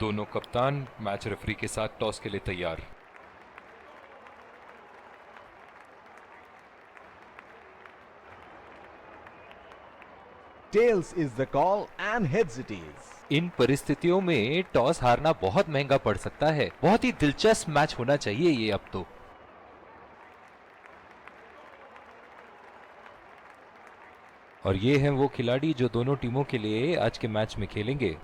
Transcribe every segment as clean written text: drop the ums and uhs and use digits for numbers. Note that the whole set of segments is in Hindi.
दोनों कप्तान मैच रेफरी के साथ टॉस के लिए तैयार। Tails is the call and heads it is. इन परिस्थितियों में टॉस हारना बहुत महंगा पड़ सकता है। बहुत ही दिलचस्प मैच होना चाहिए ये अब तो। और ये हैं वो खिलाड़ी जो दोनों टीमों के लिए आज के मैच में खेलेंगे।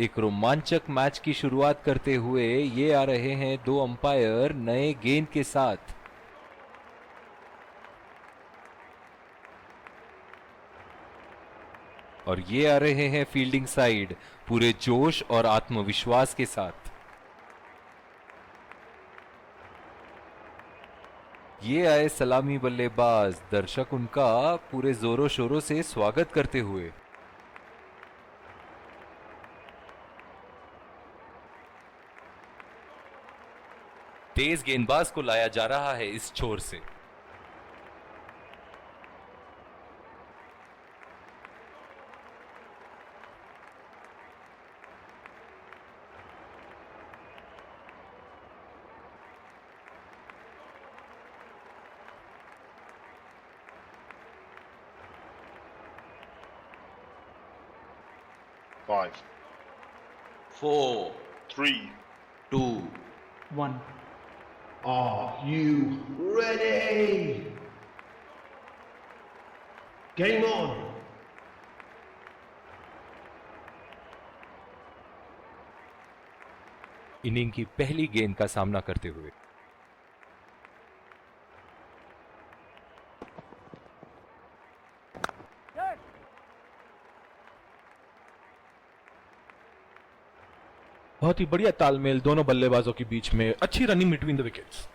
एक रोमांचक मैच की शुरुआत करते हुए ये आ रहे हैं दो अंपायर नए गेंद के साथ। और ये आ रहे हैं फील्डिंग साइड पूरे जोश और आत्मविश्वास के साथ। ये आए सलामी बल्लेबाज, दर्शक उनका पूरे जोरों शोरों से स्वागत करते हुए। तेज गेंदबाज को लाया जा रहा है इस छोर से। Five, 4, 3, 2, 1. Are you ready? Game on! Inning की पहली गेंद का सामना करते हुए बहुत ही बढ़िया तालमेल दोनों बल्लेबाजों के बीच में, अच्छी रनिंग बिटवीन द विकेट्स।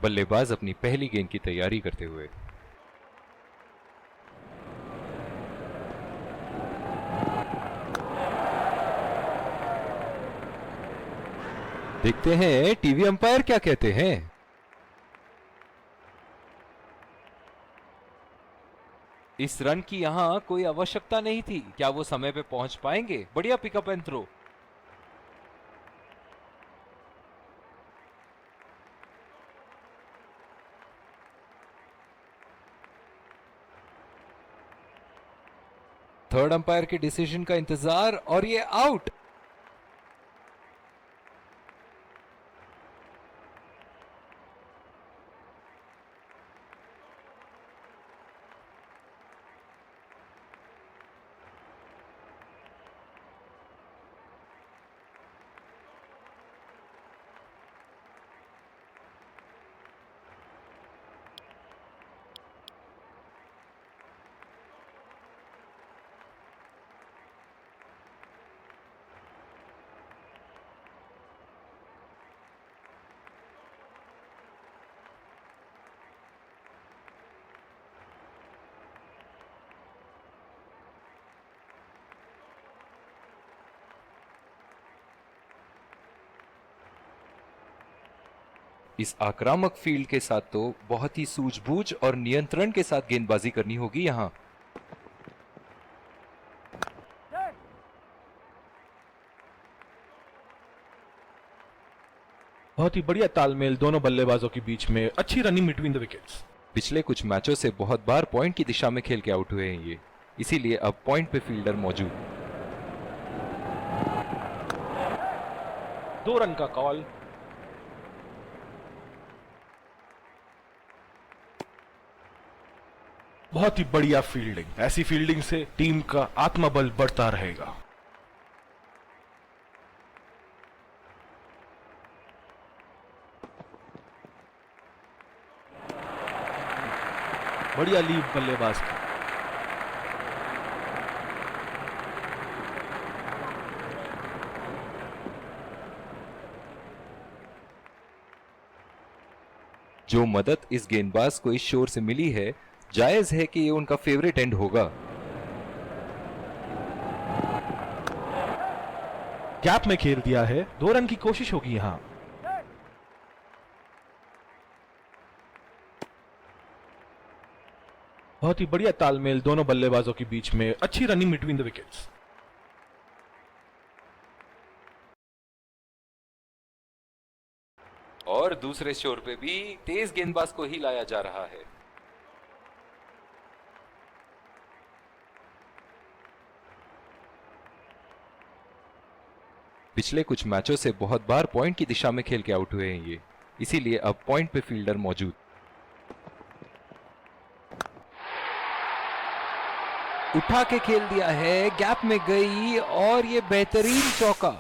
बल्लेबाज अपनी पहली गेंद की तैयारी करते हुए। देखते हैं टीवी अंपायर क्या कहते हैं। इस रन की यहां कोई आवश्यकता नहीं थी। क्या वो समय पे पहुंच पाएंगे? बढ़िया pickup and throw. Third umpire के डिसीजन का इंतजार और ये आउट। इस आक्रामक फील्ड के साथ तो बहुत ही सूझबूझ और नियंत्रण के साथ गेंदबाजी करनी होगी यहां। बहुत ही बढ़िया तालमेल दोनों बल्लेबाजों के बीच में, अच्छी रनिंग बिटवीन द विकेट्स। पिछले कुछ मैचों से बहुत बार पॉइंट की दिशा में खेल के आउट हुए हैं ये, इसीलिए अब पॉइंट पे फील्डर मौजूद। 2 रन का कॉल। बहुत ही बढ़िया फील्डिंग, ऐसी फील्डिंग से टीम का आत्मबल बढ़ता रहेगा। बढ़िया लीड बल्लेबाज की। जो मदद इस गेंदबाज को इस शोर से मिली है, जायज है कि ये उनका फेवरेट एंड होगा। गैप में खेल दिया है, 2 रन की कोशिश होगी यहां। बहुत ही बढ़िया तालमेल दोनों बल्लेबाजों के बीच में, अच्छी रनिंग बिटवीन द विकेट्स। और दूसरे शोर पे भी तेज गेंदबाज को ही लाया जा रहा है। पिछले कुछ मैचों से बहुत बार पॉइंट की दिशा में खेल के आउट हुए हैं ये, इसीलिए अब पॉइंट पे फील्डर मौजूद। उठा के खेल दिया है, गैप में गई और ये बेहतरीन चौका।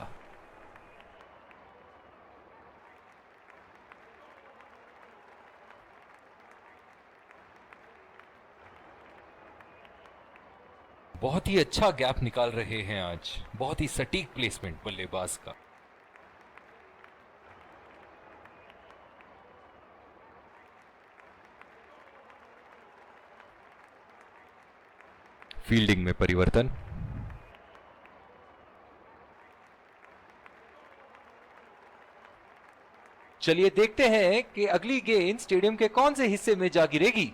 बहुत ही अच्छा गैप निकाल रहे हैं आज, बहुत ही सटीक प्लेसमेंट बल्लेबाज का। फील्डिंग में परिवर्तन। चलिए देखते हैं कि अगली गेंद स्टेडियम के कौन से हिस्से में जा गिरेगी।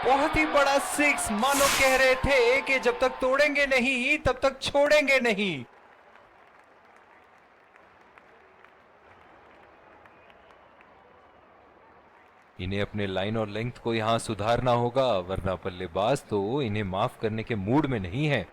बहुत ही बड़ा सिक्स, मानो कह रहे थे कि जब तक तोड़ेंगे नहीं तब तक छोड़ेंगे नहीं। इन्हें अपने लाइन और लेंथ को यहां सुधारना होगा, वरना बल्लेबाज तो इन्हें माफ करने के मूड में नहीं है।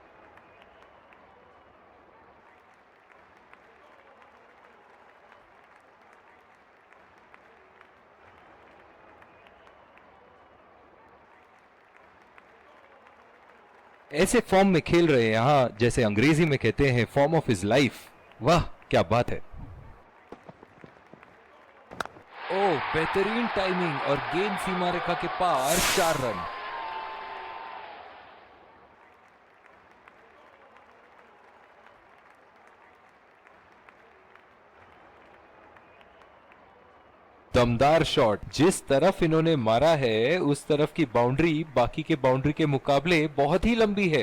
ऐसे फॉर्म में खेल रहे हैं यहां, जैसे अंग्रेजी में कहते हैं फॉर्म ऑफ हिज लाइफ। वाह क्या बात है। ओह बेहतरीन टाइमिंग और गेंद सीमा रेखा के पार, 4 रन। दमदार शॉट, जिस तरफ इन्होंने मारा है उस तरफ की बाउंड्री बाकी के बाउंड्री के मुकाबले बहुत ही लंबी है।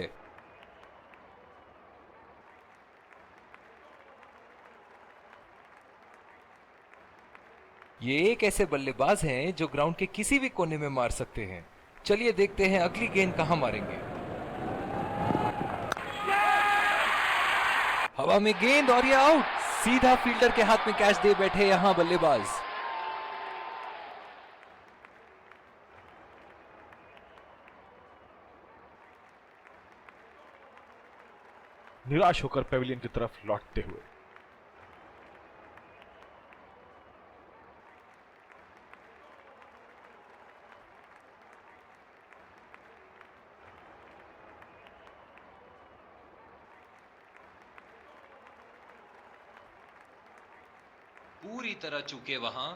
ये एक ऐसे बल्लेबाज हैं जो ग्राउंड के किसी भी कोने में मार सकते हैं। चलिए देखते हैं अगली गेंद कहां मारेंगे। हवा में गेंद और ये आउट। सीधा फील्डर के हाथ में कैच दे बैठे यहां बल्लेबाज। निराश होकर पेविलियन की तरफ लौटते हुए। पूरी तरह चूके वहां,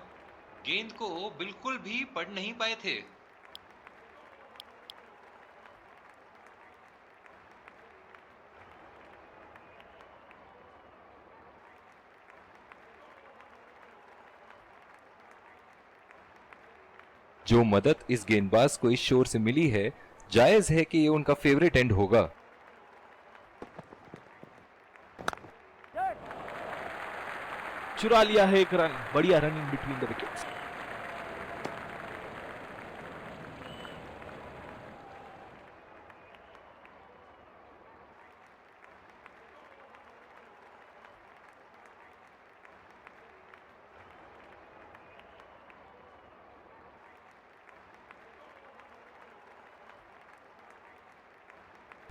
गेंद को बिल्कुल भी पढ़ नहीं पाए थे। जो मदद इस गेंदबाज को इस शोर से मिली है, जायज है कि ये उनका फेवरेट एंड होगा। चुरा लिया है 1 रन, बढ़िया रनिंग बिटवीन द विकेट्स।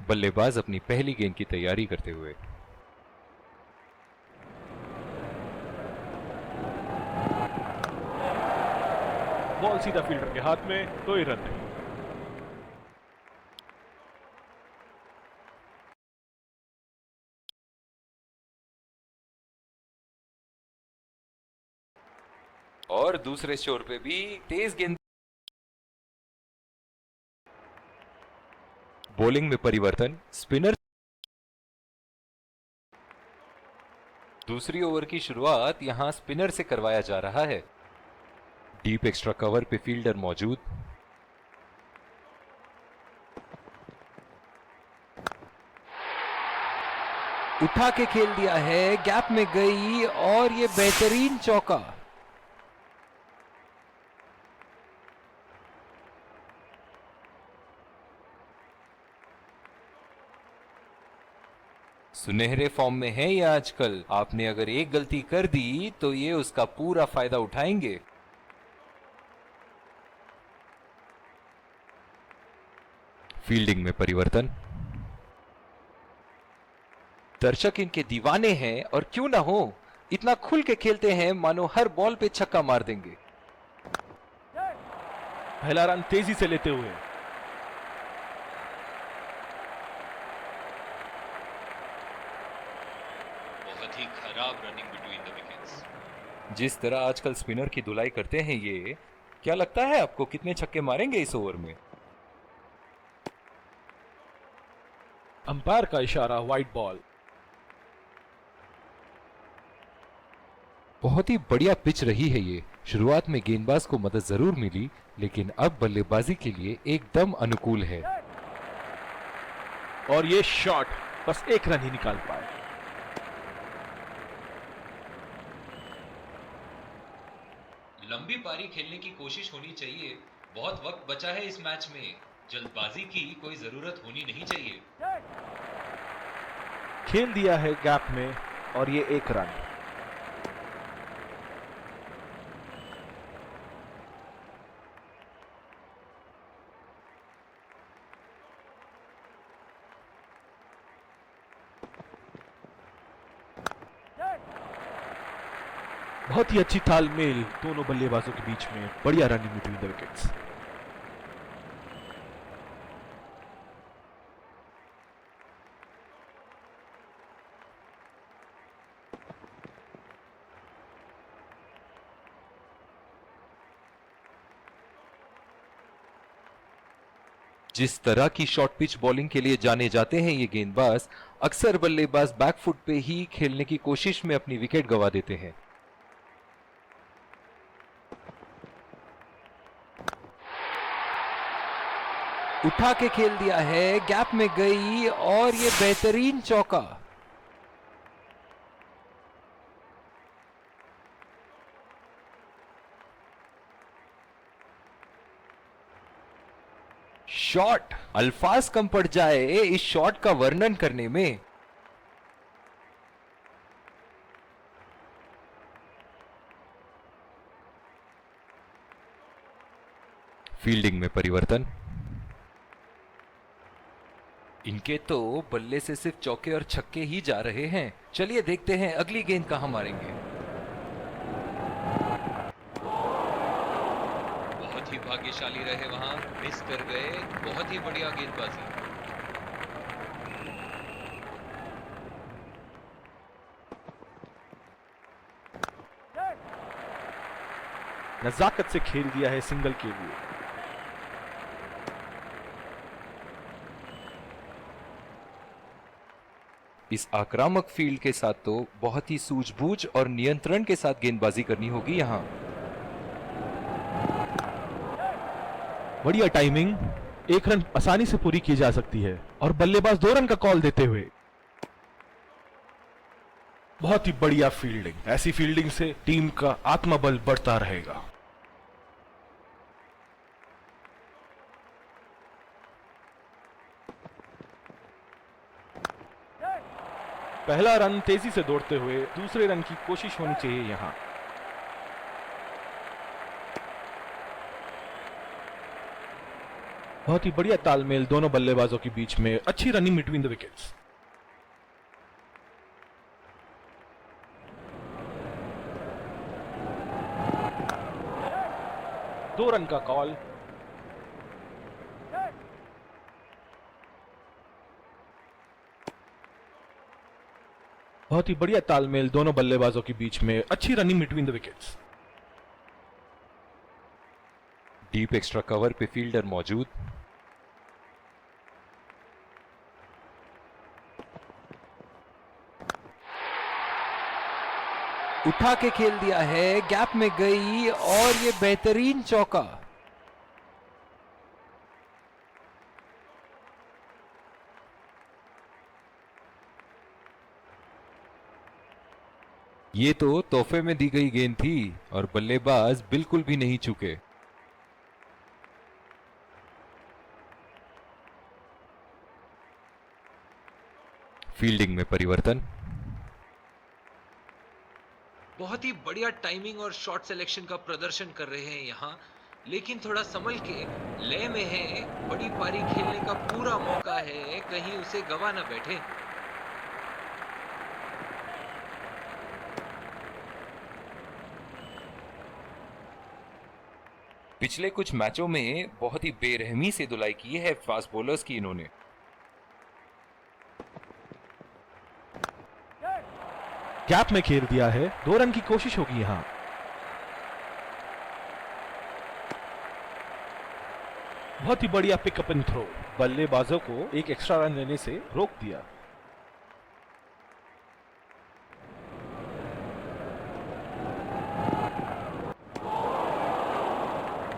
बल्लेबाज अपनी पहली गेंद की तैयारी करते हुए। बॉल सीधा फील्डर के हाथ में, कोई रन नहीं। और दूसरे शोर पे भी तेज गेंद। बॉलिंग में परिवर्तन, स्पिनर दूसरी ओवर की शुरुआत यहां स्पिनर से करवाया जा रहा है। डीप एक्स्ट्रा कवर पे फील्डर मौजूद। उठा के खेल दिया है, गैप में गई और ये बेहतरीन चौका। सुनहरे फॉर्म में है ये आजकल। आपने अगर एक गलती कर दी तो ये उसका पूरा फायदा उठाएंगे। फील्डिंग में परिवर्तन। दर्शक इनके दीवाने हैं और क्यों ना हो, इतना खुल के खेलते हैं मानो हर बॉल पे छक्का मार देंगे। पहला रन तेजी से लेते हुए बहुत ही खराब रनिंग बिटवीन द विकेट्स। जिस तरह आजकल स्पिनर की धुलाई करते हैं ये, क्या लगता है आपको कितने छक्के मारेंगे इस ओवर में? अंपायर का इशारा, वाइड बॉल। बहुत ही बढ़िया पिच रही है ये। शुरुआत में गेंदबाज को मदद जरूर मिली, लेकिन अब बल्लेबाजी के लिए एकदम अनुकूल है। और ये शॉट बस एक रन ही निकाल पाए। लंबी पारी खेलने की कोशिश होनी चाहिए। बहुत वक्त बचा है इस मैच में। जल्दबाजी की कोई जरूरत होनी नहीं चाहिए। खेल दिया है गैप में और ये एक रन। बहुत ही अच्छी तालमेल दोनों बल्लेबाजों के बीच में। बढ़िया रनिंग बिटवीन द विकेट्स। जिस तरह की शॉर्ट पिच बॉलिंग के लिए जाने जाते हैं ये गेंदबाज, अक्सर बल्लेबाज बैकफुट पे ही खेलने की कोशिश में अपनी विकेट गंवा देते हैं। उठा के खेल दिया है, गैप में गई और ये बेहतरीन चौका। शॉट, अल्फाज कम पड़ जाए इस शॉट का वर्णन करने में। फील्डिंग में परिवर्तन। इनके तो बल्ले से सिर्फ चौके और छक्के ही जा रहे हैं। चलिए देखते हैं अगली गेंद कहां मारेंगे। बहुत ही भाग्यशाली रहे वहां, मिस कर गए। बहुत ही बढ़िया गेंदबाजी। नजाकत से खेल दिया है सिंगल के लिए। इस आक्रामक फील्ड के साथ तो बहुत ही सूझबूझ और नियंत्रण के साथ गेंदबाजी करनी होगी यहां। बढ़िया टाइमिंग, एक रन आसानी से पूरी की जा सकती है और बल्लेबाज 2 रन का कॉल देते हुए। बहुत ही बढ़िया फील्डिंग। ऐसी फील्डिंग से टीम का आत्मबल बढ़ता रहेगा। पहला रन तेजी से दौड़ते हुए दूसरे रन की कोशिश होनी चाहिए यहां। बहुत ही बढ़िया तालमेल दोनों बल्लेबाजों के बीच में। अच्छी रनिंग बिटवीन द विकेट्स। दो रन का कॉल। बहुत ही बढ़िया तालमेल दोनों बल्लेबाजों के बीच में। अच्छी running between the wickets. Deep extra cover पे फील्डर मौजूद। उठा के खेल दिया है, गैप में गई और ये बेहतरीन चौका। ये तो तोहफे में दी गई गेंद थी और बल्लेबाज बिल्कुल भी नहीं चूके। फील्डिंग में परिवर्तन। बहुत ही बढ़िया टाइमिंग और शॉट सिलेक्शन का प्रदर्शन कर रहे हैं यहाँ, लेकिन थोड़ा संभल के, लय में है, बड़ी पारी खेलने का पूरा मौका है, कहीं उसे गवा ना बैठे। पिछले कुछ मैचों में बहुत ही बेरहमी से धुलाई की है फास्ट बॉलर्स की इन्होंने। गैप में खेल दिया है, 2 रन की कोशिश होगी यहां। बहुत ही बढ़िया पिकअप एंड थ्रो, बल्लेबाजों को एक एक्स्ट्रा रन लेने से रोक दिया।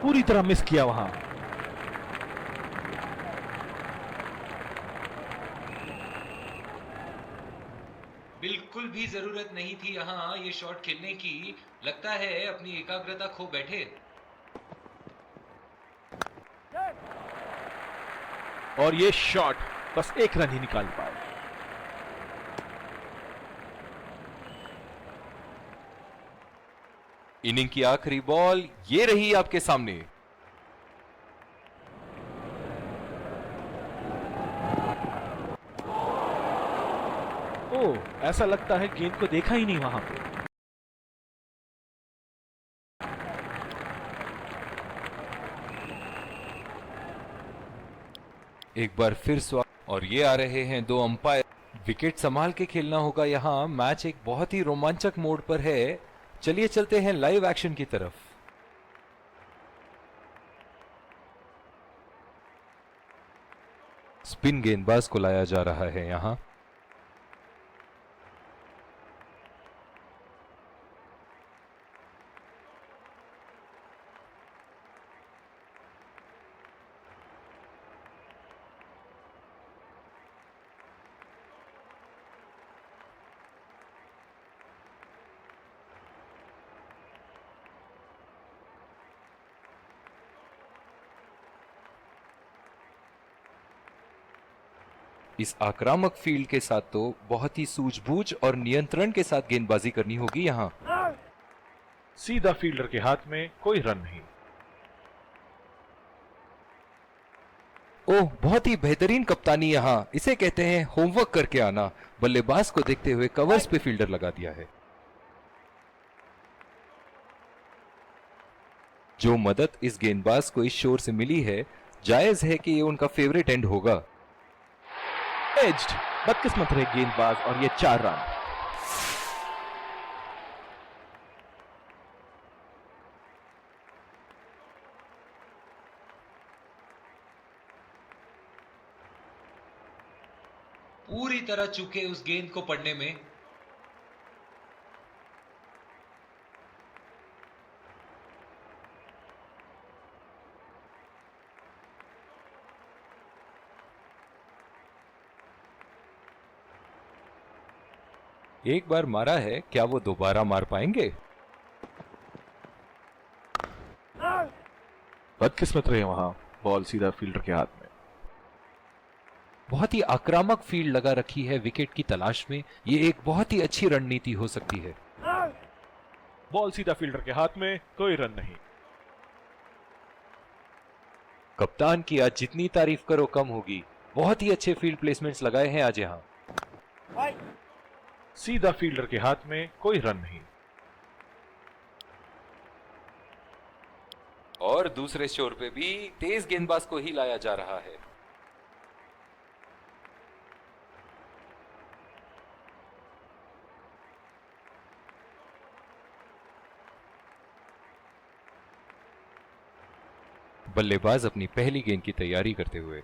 पूरी तरह मिस किया वहां। बिल्कुल भी जरूरत नहीं थी यहाँ ये शॉट खेलने की, लगता है अपनी एकाग्रता खो बैठे। और ये शॉट बस 1 रन ही निकाल पाए। इनिंग की आखिरी बॉल ये रही आपके सामने। ओह, ऐसा लगता है गेंद को देखा ही नहीं वहां पे। एक बार फिर स्वागत। और ये आ रहे हैं 2 अंपायर। विकेट संभाल के खेलना होगा यहां। मैच एक बहुत ही रोमांचक मोड पर है। चलिए चलते हैं लाइव एक्शन की तरफ। स्पिन गेंदबाज को लाया जा रहा है यहां। इस आक्रामक फील्ड के साथ तो बहुत ही सूझबूझ और नियंत्रण के साथ गेंदबाजी करनी होगी यहां। सीधा फील्डर के हाथ में, कोई रन नहीं। ओह, बहुत ही बेहतरीन कप्तानी यहां। इसे कहते हैं होमवर्क करके आना। बल्लेबाज को देखते हुए कवर्स पे फील्डर लगा दिया है। जो मदद इस गेंदबाज को इस शोर से मिली है, जायज है कि ये उनका फेवरेट एंड होगा। एज्ड, बदकिस्मत रहे गेंदबाज और ये 4 रन। पूरी तरह चूके उस गेंद को पढ़ने में। एक बार मारा है, क्या वो दोबारा मार पाएंगे? बदकिस्मत रहे वहां, बॉल सीधा फील्डर के हाथ में। बहुत ही आक्रामक फील्ड लगा रखी है विकेट की तलाश में। ये एक बहुत ही अच्छी रणनीति हो सकती है। बॉल सीधा फील्डर के हाथ में, कोई रन नहीं। कप्तान की आज जितनी तारीफ करो कम होगी। बहुत ही अच्छे फील्ड प्लेसमेंट्स लगाए हैं आज यहां। सीधा फील्डर के हाथ में, कोई रन नहीं। और दूसरे शोर पे भी तेज गेंदबाज को ही लाया जा रहा है। बल्लेबाज अपनी पहली गेंद की तैयारी करते हुए।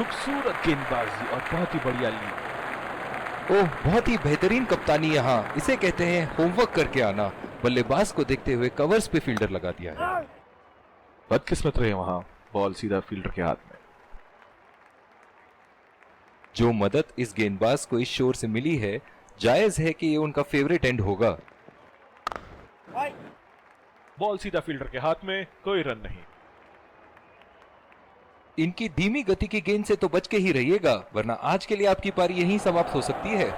खूबसूरत गेंदबाजी और बहुत ही बढ़िया लीड। ओह, बहुत ही बेहतरीन कप्तानी यहाँ। इसे कहते हैं होमवर्क करके आना। बल्लेबाज को देखते हुए कवर्स पे फील्डर लगा दिया है। बदकिस्मत रहे वहां, बॉल सीधा फील्डर के हाथ में। जो मदद इस गेंदबाज को इस शोर से मिली है, जायज है कि ये उनका फेवरेट एंड होगा। बॉल सीधा फील्डर के हाथ में, कोई रन नहीं। इनकी धीमी गति की गेंद से तो बच के ही रहिएगा, वरना आज के लिए आपकी पारी यहीं समाप्त हो सकती है।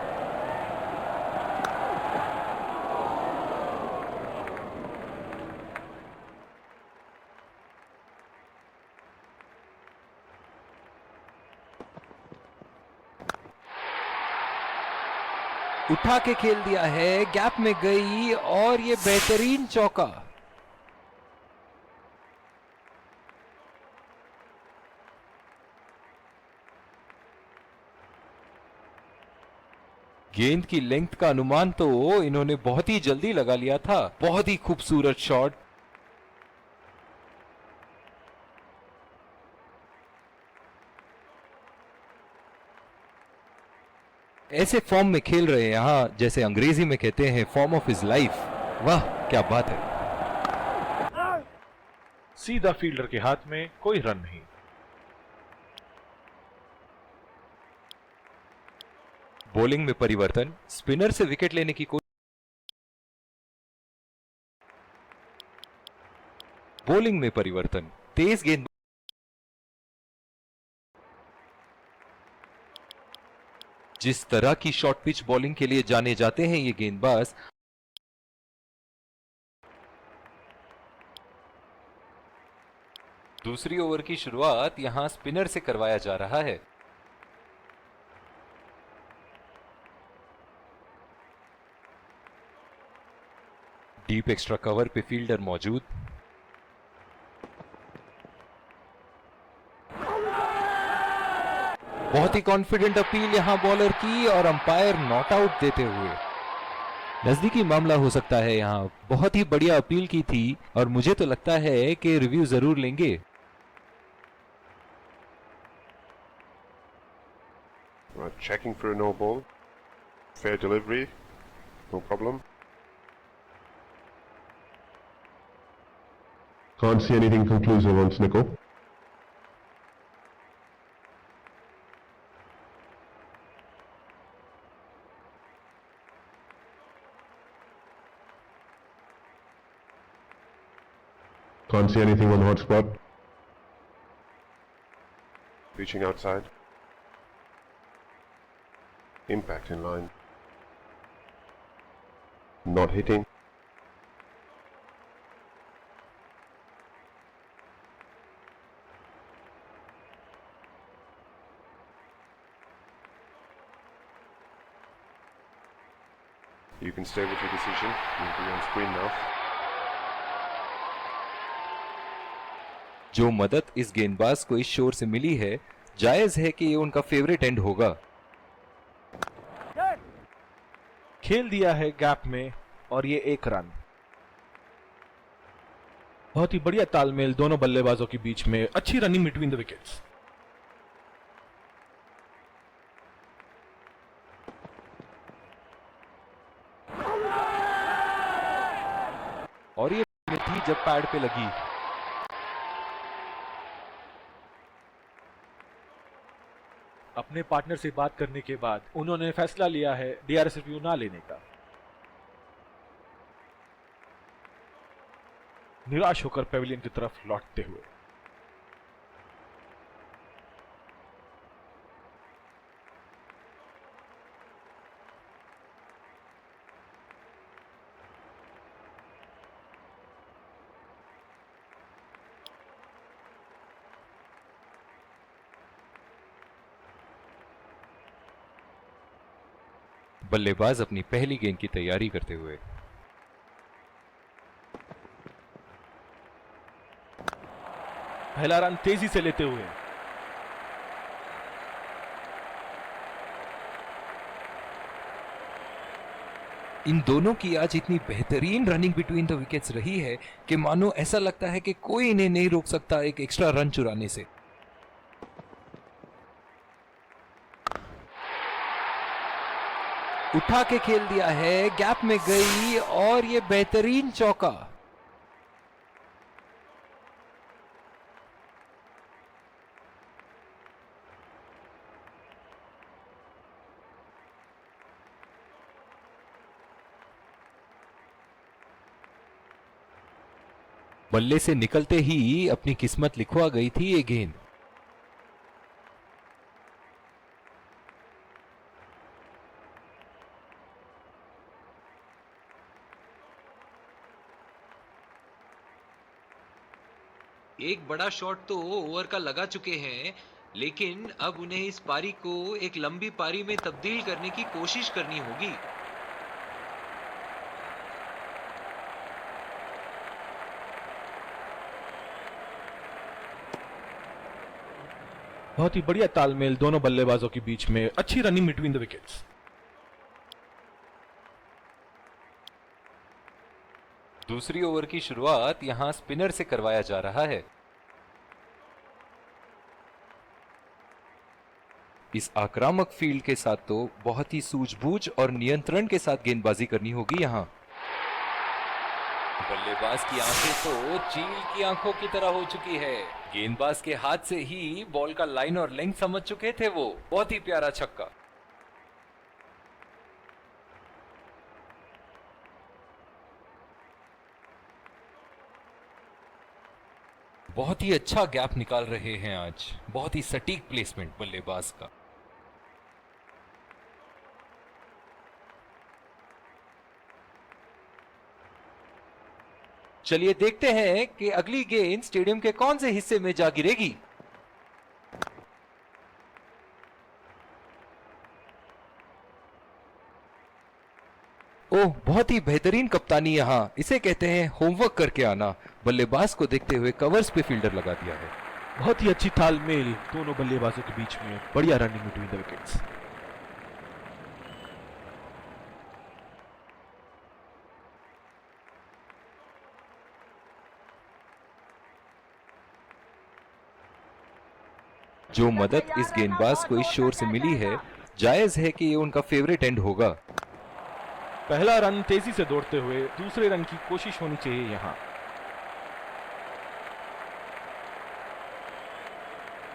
उठा के खेल दिया है, गैप में गई और ये बेहतरीन चौका। गेंद की लेंथ का अनुमान तो इन्होंने बहुत ही जल्दी लगा लिया था। बहुत ही खूबसूरत शॉट। ऐसे फॉर्म में खेल रहे हैं यहां, जैसे अंग्रेजी में कहते हैं फॉर्म ऑफ हिज लाइफ। वाह क्या बात है। सीधा फील्डर के हाथ में, कोई रन नहीं। बॉलिंग में परिवर्तन, स्पिनर से विकेट लेने की कोशिश। बॉलिंग में परिवर्तन, तेज गेंद। जिस तरह की शॉर्ट पिच बॉलिंग के लिए जाने जाते हैं ये गेंदबाज, दूसरी ओवर की शुरुआत यहां स्पिनर से करवाया जा रहा है। डीप एक्स्ट्रा कवर पे फील्डर मौजूद। बहुत ही कॉन्फिडेंट अपील यहां बॉलर की और अंपायर नॉट आउट देते हुए। नजदीकी मामला हो सकता है यहां। बहुत ही बढ़िया अपील की थी और मुझे तो लगता है कि रिव्यू जरूर लेंगे। Checking for a no ball. Fair delivery. No problem. Can't see anything conclusive on Snickle. Can't see anything on hotspot. Reaching outside. Impact in line. Not hitting. You can stay with your decision. You'll be on screen now. जो मदद इस गेंदबाज को इस शोर से मिली है, जायज है कि ये उनका फेवरेट एंड होगा। खेल दिया है गैप में और ये 1 रन। बहुत ही बढ़िया तालमेल दोनों बल्लेबाजों के बीच में, अच्छी रनिंग बिटवीन द विकेट्स। और ये थी जब पैड पे लगी। अपने पार्टनर से बात करने के बाद उन्होंने फैसला लिया है डीआरएस रिव्यू ना लेने का। निराश होकर पेविलियन की तरफ लौटते हुए। बल्लेबाज अपनी पहली गेंद की तैयारी करते हुए। पहला रन तेजी से लेते हुए। इन दोनों की आज इतनी बेहतरीन रनिंग बिटवीन द विकेट्स रही है कि मानो ऐसा लगता है कि कोई इन्हें नहीं रोक सकता एक एक्स्ट्रा रन चुराने से। उठा के खेल दिया है, गैप में गई और ये बेहतरीन चौका। बल्ले से निकलते ही अपनी किस्मत लिखवा गई थी ये गेंद। एक बड़ा शॉट तो ओवर का लगा चुके हैं, लेकिन अब उन्हें इस पारी को एक लंबी पारी में तब्दील करने की कोशिश करनी होगी। बहुत ही बढ़िया तालमेल दोनों बल्लेबाजों के बीच में, अच्छी रनिंग बिटवीन द विकेट्स। दूसरी ओवर की शुरुआत यहां स्पिनर से करवाया जा रहा है। इस आक्रामक फील्ड के साथ तो बहुत ही सूझबूझ और नियंत्रण के साथ गेंदबाजी करनी होगी यहां। बल्लेबाज की आंखें तो चील की आंखों की तरह हो चुकी है। गेंदबाज के हाथ से ही बॉल का लाइन और लेंथ समझ चुके थे वो। बहुत ही प्यारा छक्का। बहुत ही अच्छा गैप निकाल रहे हैं आज। बहुत ही सटीक प्लेसमेंट बल्लेबाज का। चलिए देखते हैं कि अगली गेंद स्टेडियम के कौन से हिस्से में जा गिरेगी। ओह, बहुत ही बेहतरीन कप्तानी यहां। इसे कहते हैं होमवर्क करके आना। बल्लेबाज को देखते हुए कवर्स पे फील्डर लगा दिया है। बहुत ही अच्छी तालमेल दोनों बल्लेबाजों के बीच में, बढ़िया रनिंग बिटवीन द विकेट्स। जो मदद इस गेंदबाज को इस शोर से मिली है, जायज है कि ये उनका फेवरेट एंड होगा। पहला रन तेजी से दौड़ते हुए दूसरे रन की कोशिश होनी चाहिए यहां।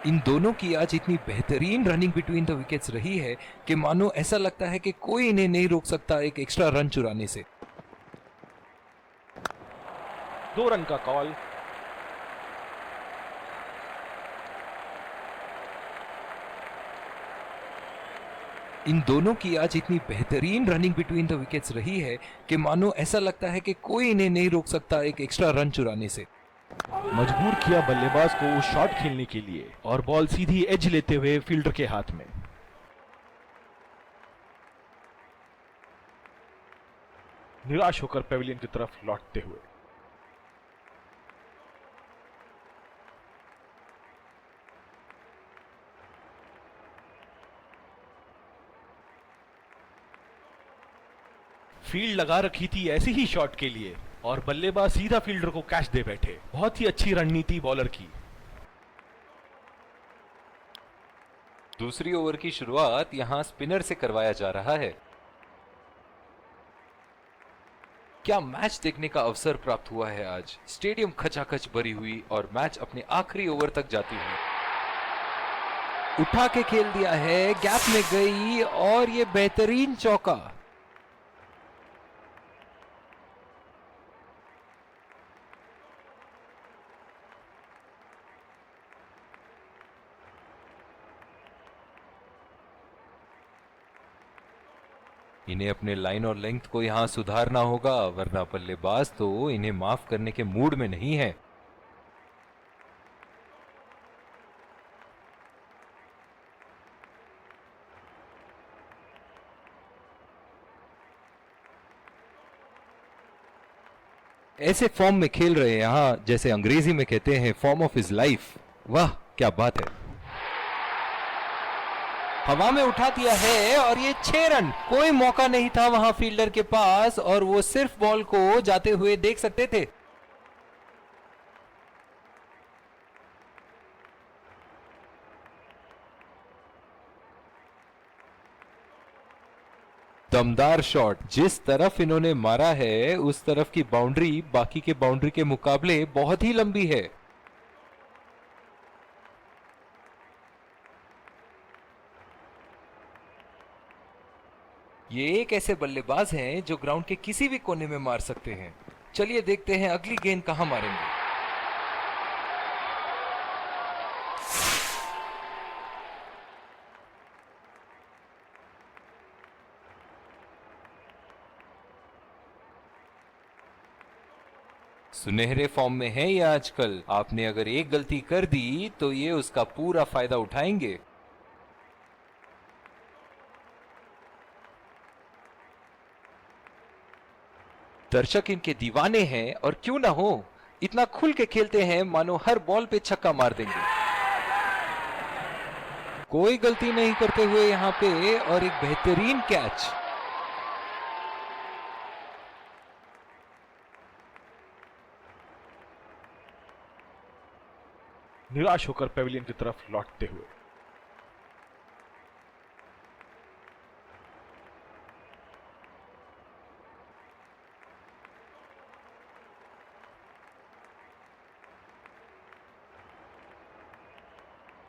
इन दोनों की आज इतनी बेहतरीन रनिंग बिटवीन द विकेट्स रही है कि मानो ऐसा लगता है कि कोई इन्हें नहीं रोक सकता एक एक्स्ट्रा रन चुराने से। 2 रन का कॉल। इन दोनों की आज इतनी बेहतरीन रनिंग बिटवीन द विकेट्स रही है कि मानो ऐसा लगता है कि कोई इन्हें नहीं रोक सकता एक एक्स्ट्रा रन चुराने से। मजबूर किया बल्लेबाज को शॉट खेलने के लिए और बॉल सीधी एज लेते हुए फील्डर के हाथ में। निराश होकर पेविलियन की तरफ लौटते हुए। फील्ड लगा रखी थी ऐसी ही शॉट के लिए और बल्लेबाज सीधा फील्डर को कैच दे बैठे। बहुत ही अच्छी रणनीति बॉलर की। दूसरी ओवर की शुरुआत यहां स्पिनर से करवाया जा रहा है। क्या मैच देखने का अवसर प्राप्त हुआ है आज। स्टेडियम खचाखच भरी हुई और मैच अपने आखिरी ओवर तक जाती हुई। उठा के खेल दिया है, गैप में गई और ये बेहतरीन चौका। इन्हें अपने लाइन और लेंथ को यहां सुधारना होगा, वरना बल्लेबाज तो इन्हें माफ करने के मूड में नहीं है। ऐसे फॉर्म में खेल रहे हैं यहां, जैसे अंग्रेजी में कहते हैं फॉर्म ऑफ हिज लाइफ। वाह क्या बात है। हवा में उठा दिया है और ये 6 रन। कोई मौका नहीं था वहां फील्डर के पास और वो सिर्फ बॉल को जाते हुए देख सकते थे। दमदार शॉट। जिस तरफ इन्होंने मारा है उस तरफ की बाउंड्री बाकी के बाउंड्री के मुकाबले बहुत ही लंबी है। ये एक ऐसे बल्लेबाज हैं जो ग्राउंड के किसी भी कोने में मार सकते हैं। चलिए देखते हैं अगली गेंद कहां मारेंगे। सुनहरे फॉर्म में है ये आजकल। आपने अगर एक गलती कर दी तो ये उसका पूरा फायदा उठाएंगे। दर्शक इनके दीवाने हैं और क्यों ना हो, इतना खुल के खेलते हैं मानो हर बॉल पे छक्का मार देंगे। कोई गलती नहीं करते हुए यहां पे और एक बेहतरीन कैच। निराश होकर पेविलियन की तरफ लौटते हुए।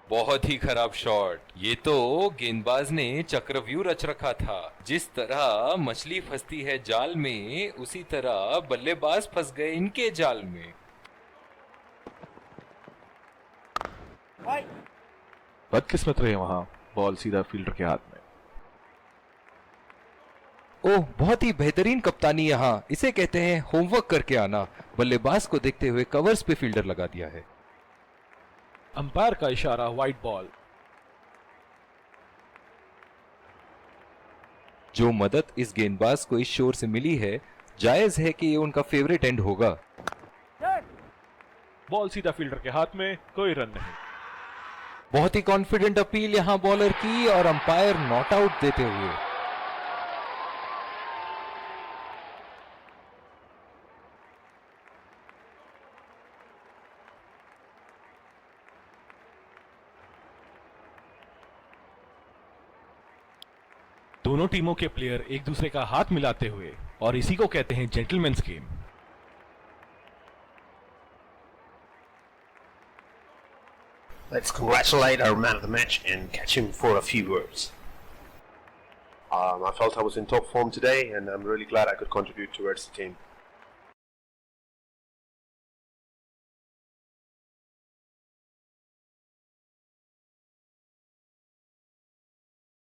बहुत ही खराब शॉट। ये तो गेंदबाज ने चक्रव्यूह रच रखा था। जिस तरह मछली फंसती है जाल में उसी तरह बल्लेबाज फंस गए इनके जाल में। बदकिस्मत रहे वहां, बॉल सीधा फील्डर के हाथ में। ओह, बहुत ही बेहतरीन कप्तानी यहाँ। इसे कहते हैं होमवर्क करके आना। बल्लेबाज को देखते हुए कवर्स पे फील्डर लगा दिया है। अंपायर का इशारा, वाइड बॉल। जो मदद इस गेंदबाज को इस शोर से मिली है, जायज है कि ये उनका फेवरेट एंड होगा। बॉल सीधा फील्डर के हाथ में, कोई रन नहीं। बहुत ही कॉन्फिडेंट अपील यहां बॉलर की और अंपायर नॉट आउट देते हुए। दोनों टीमों के प्लेयर एक दूसरे का हाथ मिलाते हुए, और इसी को कहते हैं gentleman's game. Let's congratulate our man of the match and catch him for a few words. I felt I was in top form today, and I'm really glad I could contribute towards the team.